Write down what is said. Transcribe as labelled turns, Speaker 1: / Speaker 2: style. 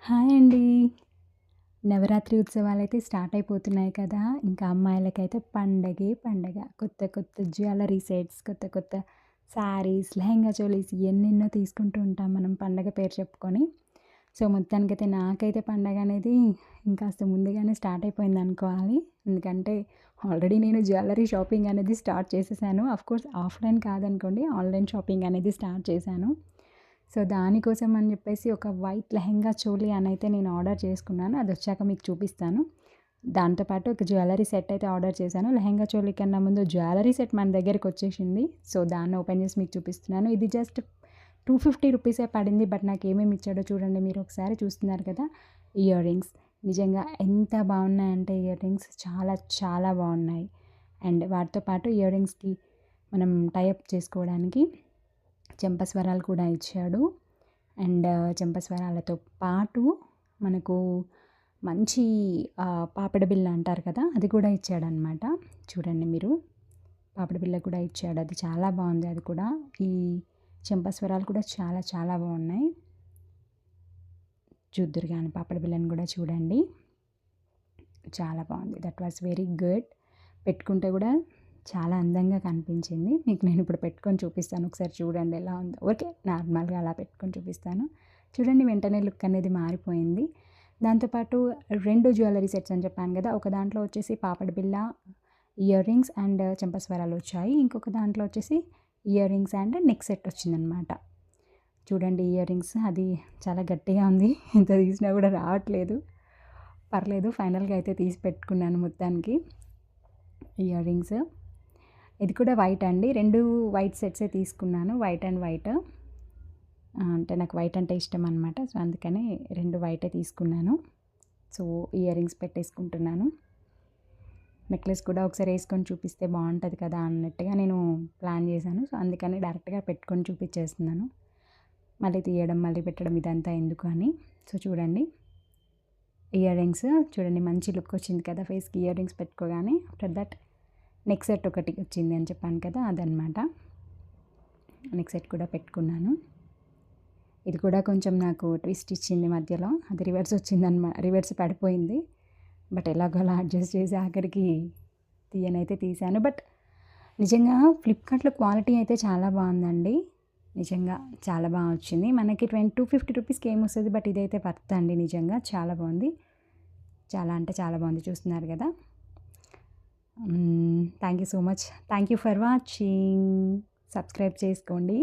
Speaker 1: Hi అండి. Navratri ఉత్సవాలైతే start అయిపోతున్నాయి కదా! ఇంకా అమ్మాయిలకైతే పండగే పండగ. కొత్త కొత్త జ్యువెల్లరీ సెట్స్, కొత్త కొత్త శారీస్, లెహెంగా చోలీస్ ఎన్నెన్నో తీసుకుంటూ ఉంటాం మనం పండగ పేరు చెప్పుకొని. సో, మొత్తానికైతే నాకైతే పండగనేది ఇంకాస్త ముందుగానే స్టార్ట్ అయిపోయిందనుకోవాలి. ఎందుకంటే ఆల్రెడీ నేను జ్యువెల్లరీ షాపింగ్ అనేది స్టార్ట్ చేసేసాను. ఆఫ్‌కోర్స్ ఆఫ్‌లైన్ కాదనుకోండి. ఆన్‌లైన్ షాపింగ్ అనేది స్టార్ట్ చేశాను. సో, దానికోసం అని జెప్పేసి ఒక వైట్ లెహెంగా చోలీ అనైతే నేను ఆర్డర్ చేసుకున్నాను. అదొచ్చాక మీకు చూపిస్తాను. దాంతో పాటు ఒక జ్యువెల్లరీ సెట్ అయితే ఆర్డర్ చేశాను. లెహెంగా చోలీ కన్నా ముందు జ్యువెల్లరీ సెట్ మన దగ్గరికొచ్చేసింది. సో, దాన్ని ఓపెన్ చేసి మీకు చూపిస్తున్నాను. ఇది జస్ట్ రూ. 250 పడింది. బట్ నాకేమేమి ఇచ్చాడో చూడండి మీరు ఒకసారి చూస్తున్నారు కదా! Ear rings. నిజంగా ఎంత బాగున్నాయంటే ఇయర్ రింగ్స్ చాలా చాలా బాగున్నాయి. అండ్ వాటితో పాటు ఇయర్ రింగ్స్‌కి మనం టై అప్ చేసుకోవడానికి చెంపస్వరాలు కూడా ఇచ్చాడు. అండ్ చెంపస్వరాలతో పాటు మనకు మంచి పాపిడి బిళ్ళ అంటారు కదా! అది కూడా ఇచ్చాడనమాట. చూడండి మీరు. పాపిడి బిళ్ళ కూడా ఇచ్చాడు. అది చాలా బాగుంది అది కూడా. ఈ చెంపస్వరాలు కూడా చాలా చాలా బాగున్నాయి. చూద్దురు గాని పాపిడి బిళ్ళని కూడా చూడండి. చాలా బాగుంది. That was very good. పెట్టుకుంటే కూడా చాలా అందంగా కనిపించింది. మీకు నేను ఇప్పుడు పెట్టుకొని చూపిస్తాను. ఒకసారి చూడండి ఎలా ఉందో. ఓకే. నార్మల్‌గా అలా పెట్టుకొని చూపిస్తాను. చూడండి వెంటనే లుక్ అనేది మారిపోయింది. దాంతో పాటు 2 జ్యువెల్లరీ సెట్స్ అని చెప్పాను కదా! ఒక దాంట్లో వచ్చేసి పాపిడి బిళ్ళ, ఇయర్ రింగ్స్ అండ్ చెంపస్వరాలు వచ్చాయి. ఇంకొక దాంట్లో వచ్చేసి ear rings and neck set వచ్చిందనమాట. చూడండి ఇయర్ రింగ్స్ అది చాలా గట్టిగా ఉంది. ఎంత తీసినా కూడా రావట్లేదు. పర్లేదు ఫైనల్‌గా అయితే తీసి పెట్టుకున్నాను మొత్తానికి. Ear rings. ఇది కూడా వైట్ అండి. 2 వైట్ సెట్సే తీసుకున్నాను. White and white. అంటే నాకు వైట్ అంటే ఇష్టం అనమాట. సో, అందుకని 2 వైటే తీసుకున్నాను. సో, ఇయర్ రింగ్స్ పెట్టేసుకుంటున్నాను. నెక్లెస్ కూడా ఒకసారి ఏసుకొని చూపిస్తే బావుంటది కదా! అన్నట్టుగా నేను ప్లాన్ చేశాను. సో, అందుకని డైరెక్ట్‌గా పెట్టుకొని చూపిచ్చేస్తున్నాను. మళ్ళీ తీయడం, మళ్ళీ పెట్టడం ఇదంతా ఎందుకు అని. సో, చూడండి. ఇయర్ రింగ్స్ చూడండి మంచి లుక్ వచ్చింది కదా! ఫేస్‌కి ఇయర్ రింగ్స్ పెట్టుకోగానే. ఆఫ్టర్ దట్ నెక్ సెట్ ఒకటి వచ్చింది అని చెప్పాను కదా! అదనమాట. నెక్ సెట్ కూడా పెట్టుకున్నాను. ఇది కూడా కొంచెం నాకు ట్విస్ట్ ఇచ్చింది మధ్యలో. అది రివర్స్ పడిపోయింది. బట్ ఎలాగోలా అడ్జస్ట్ చేసి ఆఖరికి తీయనైతే తీశాను. బట్ నిజంగా ఫ్లిప్‌కార్ట్‌లో క్వాలిటీ అయితే చాలా బావుందండి. నిజంగా చాలా బా వచ్చింది. మనకి 250 రూపీస్‌కి ఏమొస్తది. బట్ ఇదైతే వర్త్ అండి నిజంగా. చాలా బావుంది. చాలా అంటే చాలా బావుంది. చూస్తున్నారు కదా! Thank you so much. Thank you for watching. Subscribe చేసుకోండి.